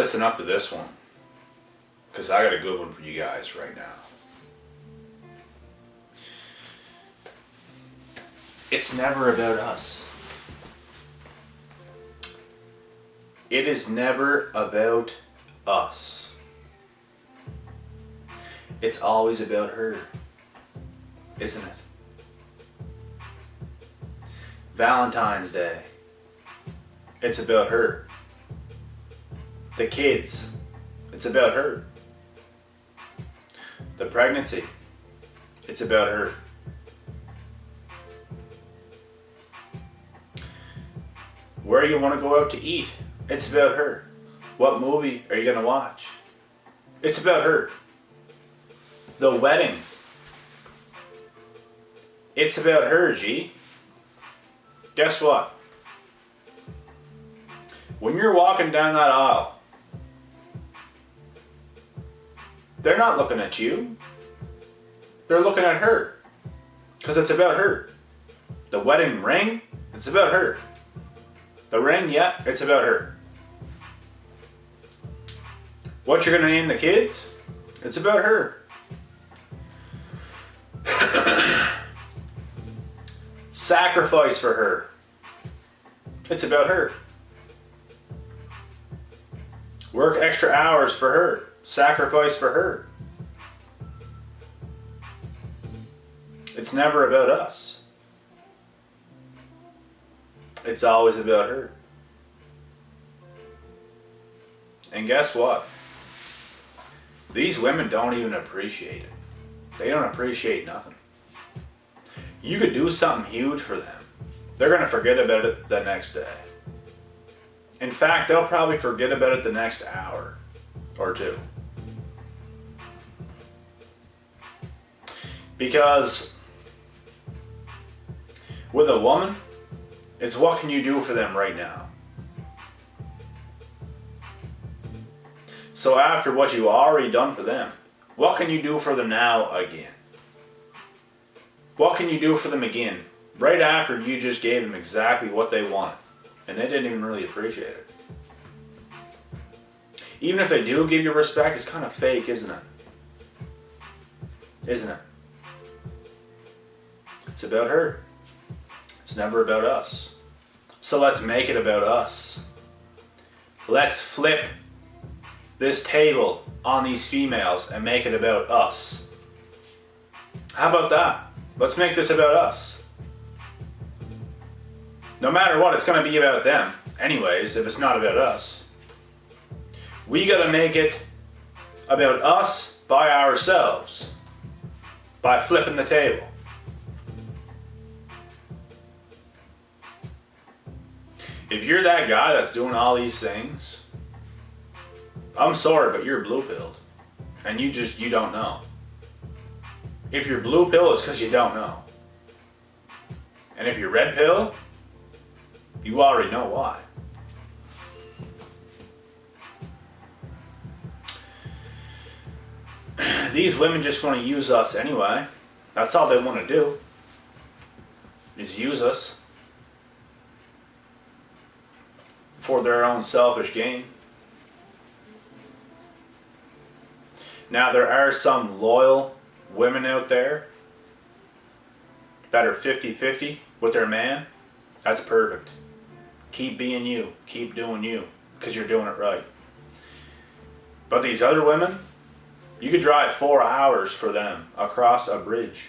listen up to this one, because I got a good one for you guys right now. It's never about us. It is never about us. It's always about her, isn't it? Valentine's Day, it's about her. The kids, it's about her. The pregnancy, it's about her. Where you want to go out to eat, it's about her. What movie are you going to watch? It's about her. The wedding, it's about her, G. Guess what? When you're walking down that aisle, they're not looking at you. They're looking at her. Because it's about her. The wedding ring, it's about her. The ring, yeah, it's about her. What you're going to name the kids, it's about her. Sacrifice for her. It's about her. Work extra hours for her. Sacrifice for her. It's never about us. It's always about her. And guess what? These women don't even appreciate it. They don't appreciate nothing. You could do something huge for them. They're going to forget about it the next day. In fact, they'll probably forget about it the next hour or two. Because with a woman, it's what can you do for them right now? So after what you already done for them, what can you do for them now again? What can you do for them again right after you just gave them exactly what they wanted and they didn't even really appreciate it? Even if they do give you respect, it's kind of fake, isn't it? Isn't it? It's about her. It's never about us. So let's make it about us. Let's flip this table on these females and make it about us. How about that? Let's make this about us. No matter what, it's going to be about them. Anyways, if it's not about us. We got to make it about us by ourselves. By flipping the table. If you're that guy that's doing all these things, I'm sorry, but you're blue-pilled. And you don't know. If you're blue pill, it's because you don't know. And if you're red pill, you already know why. These women just want to use us anyway. That's all they want to do, is use us for their own selfish gain. Now, there are some loyal women out there that are 50-50 with their man. That's perfect. Keep being you. Keep doing you. Because you're doing it right. But these other women, you could drive 4 hours for them across a bridge.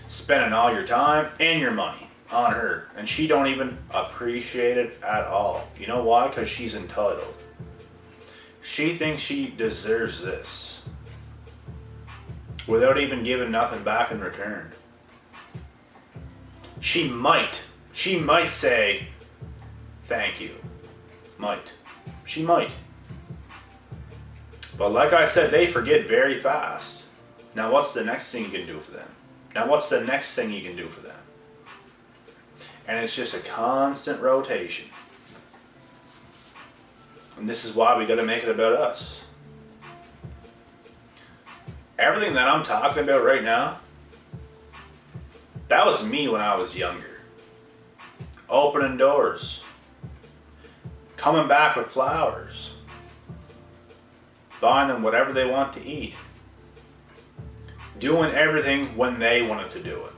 Spending all your time and your money on her. And she don't even appreciate it at all. You know why? Because she's entitled. She thinks she deserves this. Without even giving nothing back in return. She might say, thank you. Might. She might. But like I said, they forget very fast. Now what's the next thing you can do for them? Now what's the next thing you can do for them? And it's just a constant rotation. And this is why we got to make it about us. Everything that I'm talking about right now, that was me when I was younger. Opening doors. coming back with flowers, buying them whatever they want to eat, doing everything when they wanted to do it,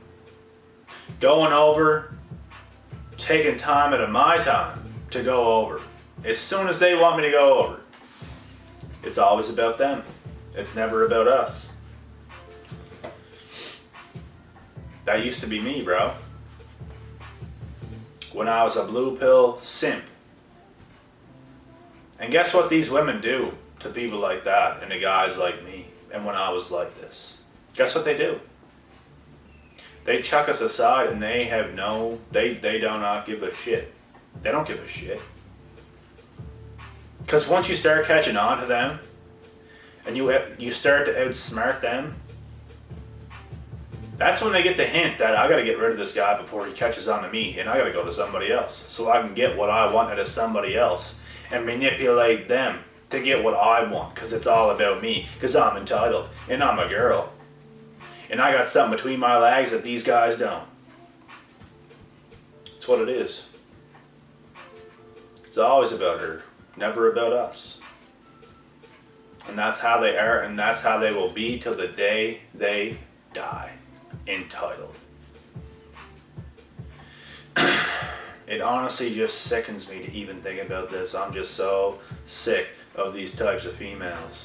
going over, taking time out of my time to go over. As soon as they want me to go over, it's always about them. It's never about us. That used to be me, bro. When I was a blue pill simp. And guess what these women do to people like that and to guys like me and when I was like this? Guess what they do? They chuck us aside and they do not give a shit. They don't give a shit. Because once you start catching on to them and you start to outsmart them, that's when they get the hint that I gotta get rid of this guy before he catches on to me, and I gotta go to somebody else so I can get what I want out of somebody else and manipulate them to get what I want, because it's all about me, because I'm entitled and I'm a girl and I got something between my legs that these guys don't. It's what it is. It's always about her, never about us. And that's how they are, and that's how they will be till the day they die. Entitled. It honestly just sickens me to even think about this. I'm just so sick of these types of females.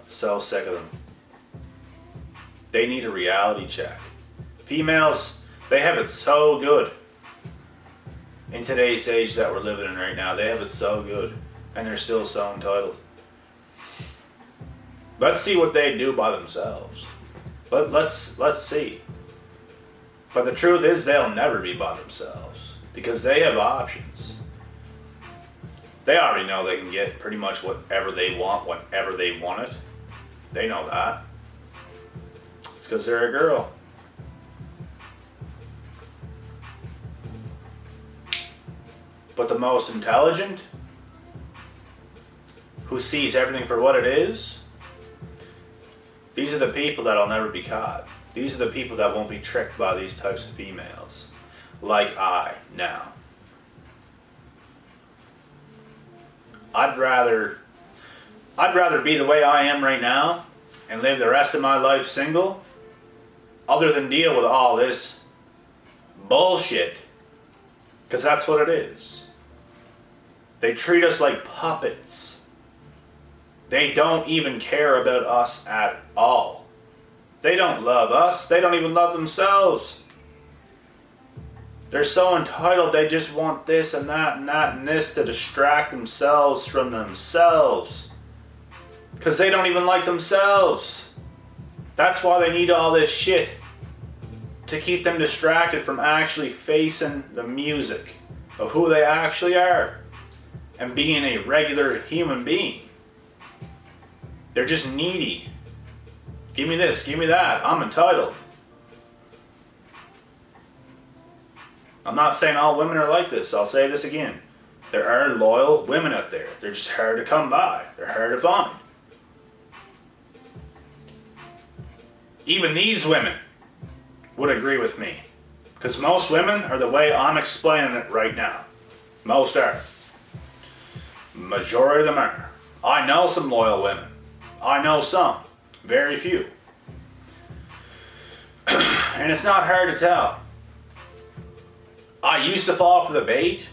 So sick of them. They need a reality check. Females, they have it so good. In today's age that we're living in right now, they have it so good. And they're still so entitled. Let's see what they do by themselves. Let's see. But the truth is they'll never be by themselves because they have options. They already know they can get pretty much whatever they want whenever they want it. They know that. It's because they're a girl. But the most intelligent, who sees everything for what it is, these are the people that'll never be caught. These are the people that won't be tricked by these types of females. Like I now. I'd rather be the way I am right now and live the rest of my life single, other than deal with all this bullshit. Because that's what it is. They treat us like puppets. They don't even care about us at all. They don't love us. They don't even love themselves. They're so entitled, they just want this and that and that and this to distract themselves from themselves. Because they don't even like themselves. That's why they need all this shit. To keep them distracted from actually facing the music of who they actually are. And being a regular human being. They're just needy. Give me this, give me that. I'm entitled. I'm not saying all women are like this. I'll say this again. There are loyal women out there. They're just hard to come by. They're hard to find. Even these women would agree with me. Because most women are the way I'm explaining it right now. Most are. Majority of them are. I know some loyal women. I know some. Very few. And it's not hard to tell. I used to fall for the bait.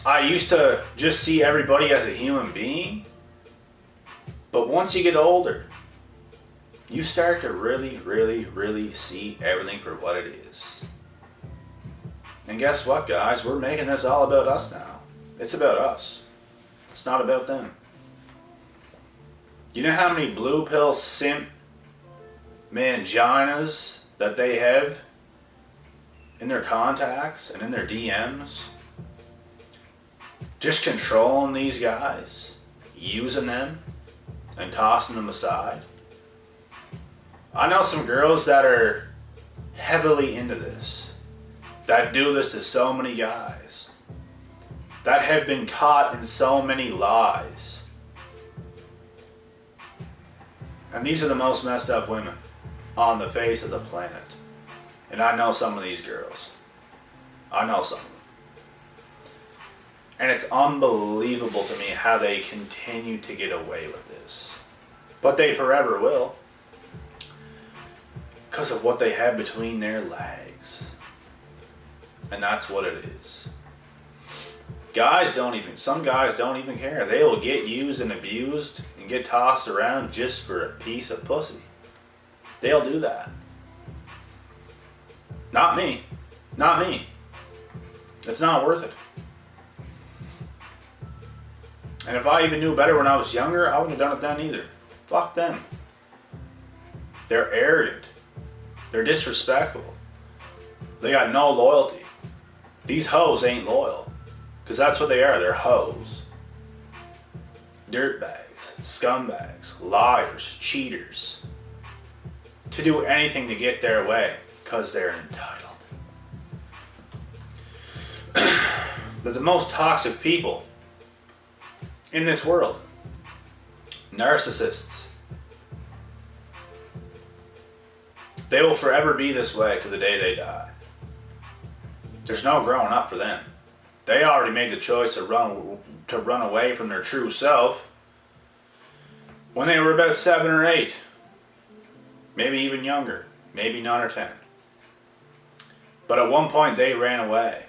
I used to just see everybody as a human being. But once you get older, you start to really, really, really see everything for what it is. And guess what, guys? We're making this all about us now. It's about us. It's not about them. You know how many blue pill simp manginas that they have in their contacts and in their DMs? Just controlling these guys, using them, and tossing them aside. I know some girls that are heavily into this, that do this to so many guys, that have been caught in so many lies. And these are the most messed up women on the face of the planet. And I know some of these girls. I know some of them. And it's unbelievable to me how they continue to get away with this. But they forever will. Because of what they have between their legs. And that's what it is. Some guys don't even care. They will get used and abused and get tossed around just for a piece of pussy. They'll do that. Not me. Not me. It's not worth it. And if I even knew better when I was younger, I wouldn't have done it then either. Fuck them. They're arrogant. They're disrespectful. They got no loyalty. These hoes ain't loyal. Because that's what they are. They're hoes. Dirtbags. Scumbags. Liars. Cheaters. To do anything to get their way. Because they're entitled. They're the most toxic people in this world. Narcissists. They will forever be this way to the day they die. There's no growing up for them. They already made the choice to run away from their true self when they were about 7 or 8. Maybe even younger. Maybe 9 or 10. But at one point they ran away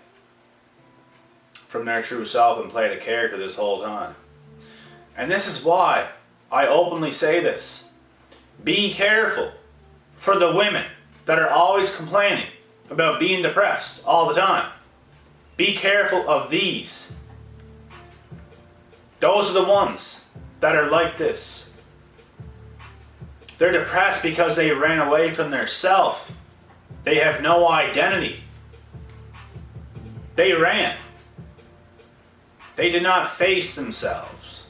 from their true self and played a character this whole time. And this is why I openly say this. Be careful for the women that are always complaining about being depressed all the time. Be careful of these. Those are the ones that are like this. They're depressed because they ran away from their self. They have no identity. They ran. They did not face themselves.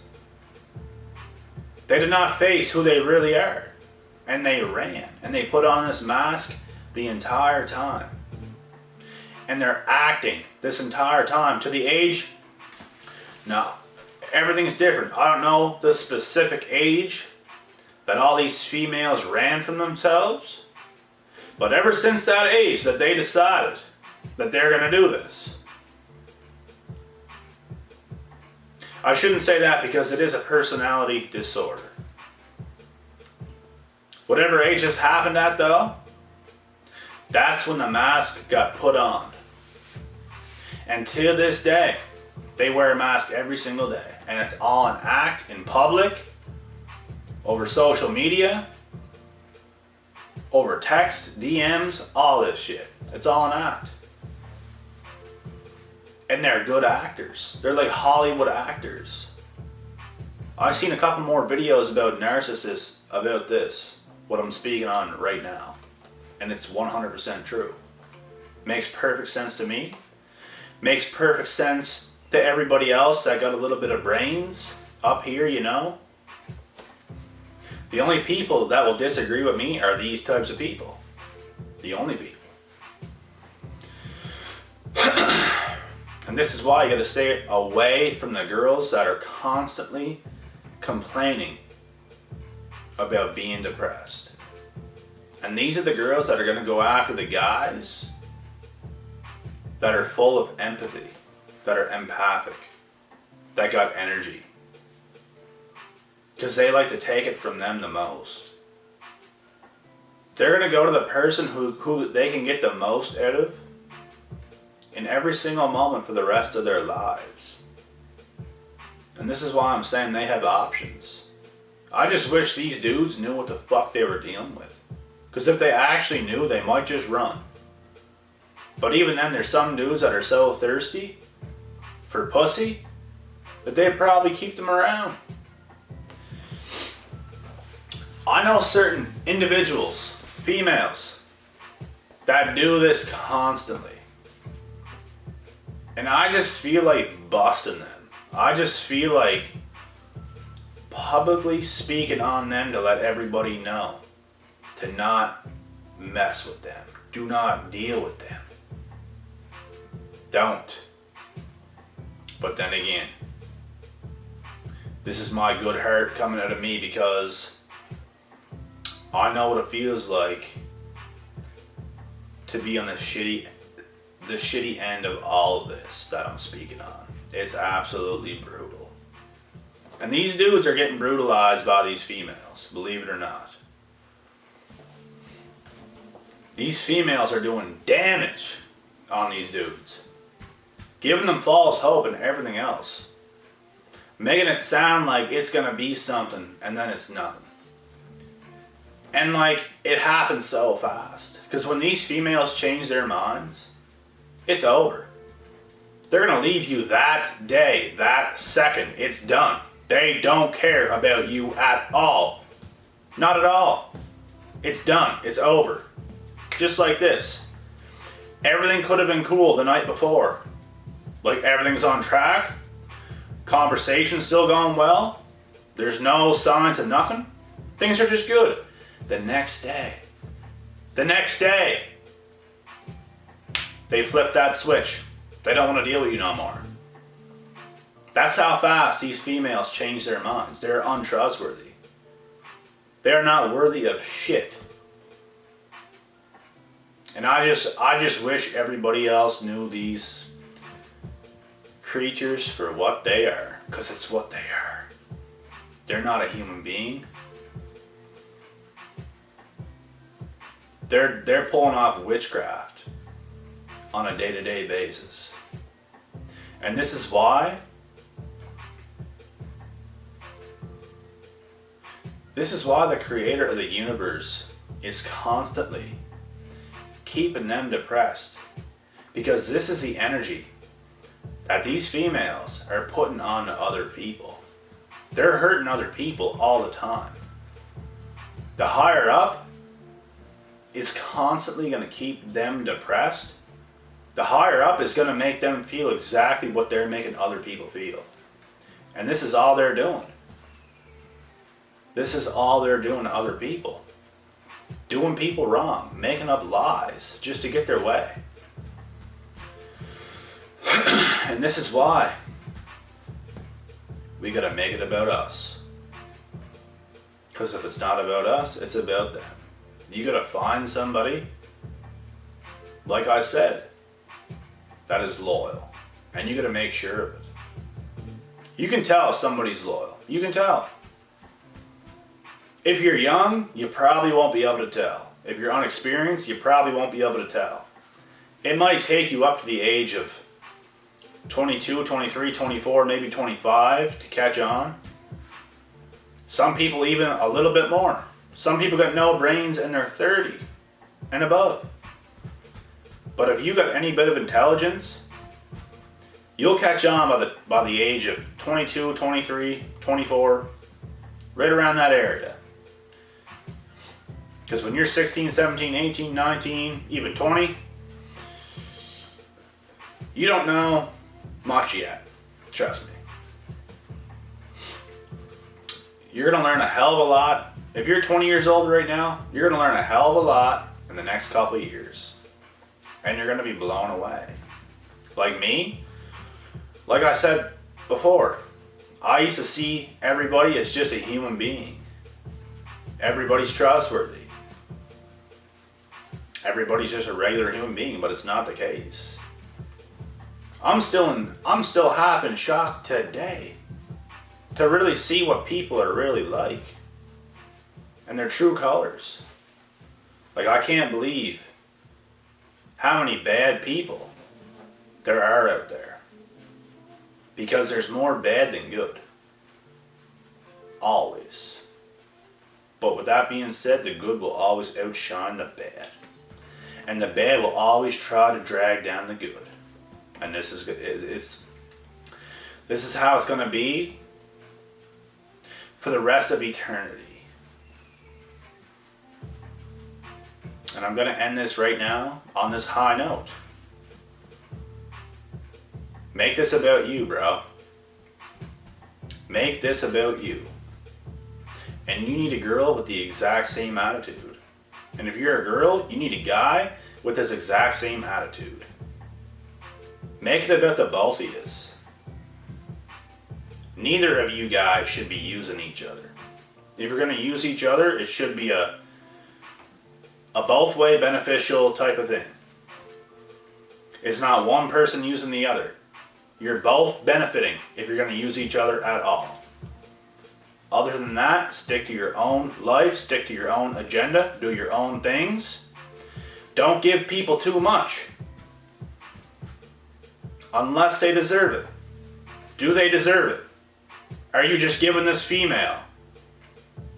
They did not face who they really are. And they ran. And they put on this mask the entire time. And they're acting this entire time to the age. No, everything's different. I don't know the specific age that all these females ran from themselves. But ever since that age that they decided that they're going to do this. I shouldn't say that because it is a personality disorder. Whatever age this happened at though, that's when the mask got put on. And to this day, they wear a mask every single day. And it's all an act in public, over social media, over text, DMs, all this shit. It's all an act. And they're good actors. They're like Hollywood actors. I've seen a couple more videos about narcissists about this, what I'm speaking on right now. And it's 100% true. Makes perfect sense to me. Makes perfect sense to everybody else that got a little bit of brains up here, you know. The only people that will disagree with me are these types of people. The only people. And this is why you gotta stay away from the girls that are constantly complaining about being depressed. And these are the girls that are gonna go after the guys that are full of empathy, that are empathic, that got energy. Because they like to take it from them the most. They're gonna go to the person who they can get the most out of in every single moment for the rest of their lives. And this is why I'm saying they have options. I just wish these dudes knew what the fuck they were dealing with. Because if they actually knew, they might just run. But even then, there's some dudes that are so thirsty for pussy that they'd probably keep them around. I know certain individuals, females, that do this constantly. And I just feel like busting them. I just feel like publicly speaking on them to let everybody know to not mess with them. Do not deal with them. Don't. But then again, this is my good heart coming out of me because I know what it feels like to be on the shitty end of all of this that I'm speaking on. It's absolutely brutal. And these dudes are getting brutalized by these females, believe it or not. These females are doing damage on these dudes. Giving them false hope and everything else. Making it sound like it's going to be something and then it's nothing. And like, it happens so fast. Because when these females change their minds, it's over. They're going to leave you that day, that second. It's done. They don't care about you at all. Not at all. It's done. It's over. Just like this. Everything could have been cool the night before. Like, everything's on track. Conversation's still going well. There's no signs of nothing. Things are just good. The next day, they flip that switch. They don't want to deal with you no more. That's how fast these females change their minds. They're untrustworthy. They're not worthy of shit. And I just wish everybody else knew these creatures for what they are. Because it's what they are. They're not a human being. They're pulling off witchcraft on a day-to-day basis. And this is why the creator of the universe is constantly keeping them depressed. Because this is the energy that these females are putting on to other people. They're hurting other people all the time. The higher up is constantly going to keep them depressed. The higher up is going to make them feel exactly what they're making other people feel. And this is all they're doing. This is all they're doing to other people. Doing people wrong, making up lies just to get their way. And this is why we gotta make it about us. Because if it's not about us, it's about them. You gotta find somebody, like I said, that is loyal. And you gotta make sure of it. You can tell if somebody's loyal. You can tell. If you're young, you probably won't be able to tell. If you're unexperienced, you probably won't be able to tell. It might take you up to the age of 22, 23, 24, maybe 25 to catch on. Some people even a little bit more. Some people got no brains and they're 30 and above. But if you got any bit of intelligence, you'll catch on by the age of 22, 23, 24, right around that area. Because when you're 16, 17, 18, 19, even 20, you don't know much yet. Trust me. You're going to learn a hell of a lot. If you're 20 years old right now, you're going to learn a hell of a lot in the next couple of years. And you're going to be blown away. Like me, like I said before, I used to see everybody as just a human being. Everybody's trustworthy. Everybody's just a regular human being, but it's not the case. I'm still half in shock today to really see what people are really like and their true colors. Like, I can't believe how many bad people there are out there, because there's more bad than good. Always. But with that being said, the good will always outshine the bad. And the bad will always try to drag down the good. And this is how it's going to be for the rest of eternity. And I'm going to end this right now on this high note. Make this about you, bro. Make this about you. And you need a girl with the exact same attitude. And if you're a girl, you need a guy with this exact same attitude. Make it about the both of yous. Neither of you guys should be using each other. If you're going to use each other, it should be a both way beneficial type of thing. It's not one person using the other. You're both benefiting if you're going to use each other at all. Other than that, stick to your own life, stick to your own agenda, do your own things. Don't give people too much. Unless they deserve it. Do they deserve it? Are you just giving this female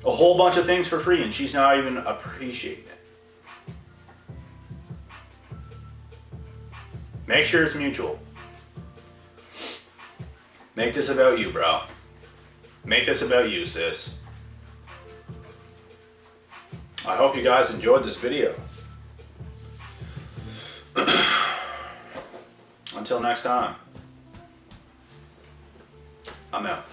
a whole bunch of things for free and she's not even appreciating it? Make sure it's mutual. Make this about you, bro. Make this about you, sis. I hope you guys enjoyed this video. Until next time, I'm out.